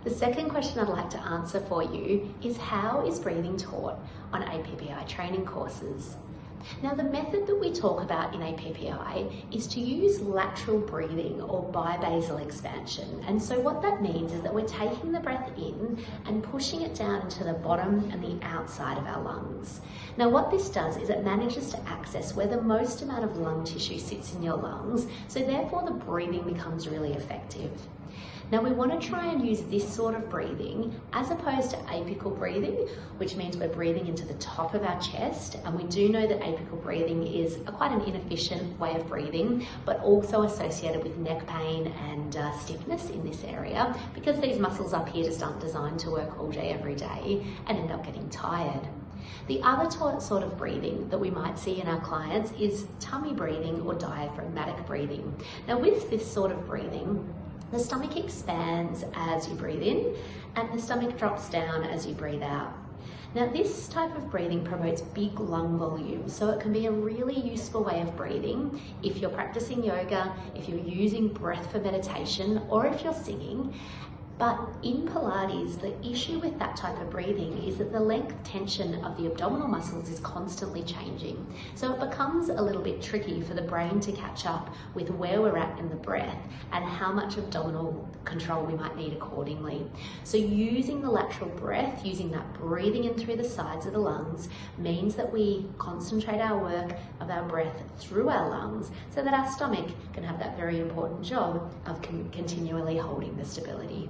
The second question I'd like to answer for you is, how is breathing taught on APPI training courses? Now, the method that we talk about in APPI is to use lateral breathing or bibasal expansion. And so what that means is that we're taking the breath in and pushing it down into the bottom and the outside of our lungs. Now, what this does is it manages to access where the most amount of lung tissue sits in your lungs, so therefore the breathing becomes really effective. Now, we want to try and use this sort of breathing as opposed to apical breathing, which means we're breathing into the top of our chest. And we do know that apical breathing is quite an inefficient way of breathing, but also associated with neck pain and stiffness in this area, because these muscles up here just aren't designed to work all day, every day, and end up getting tired. The other sort of breathing that we might see in our clients is tummy breathing or diaphragmatic breathing. Now, with this sort of breathing, the stomach expands as you breathe in and the stomach drops down as you breathe out. Now, this type of breathing promotes big lung volume, so it can be a really useful way of breathing if you're practicing yoga, if you're using breath for meditation, or if you're singing. But in Pilates, the issue with that type of breathing is that the length tension of the abdominal muscles is constantly changing. So it becomes a little bit tricky for the brain to catch up with where we're at in the breath and how much abdominal control we might need accordingly. So using the lateral breath, using that breathing in through the sides of the lungs, means that we concentrate our work of our breath through our lungs so that our stomach can have that very important job of continually holding the stability.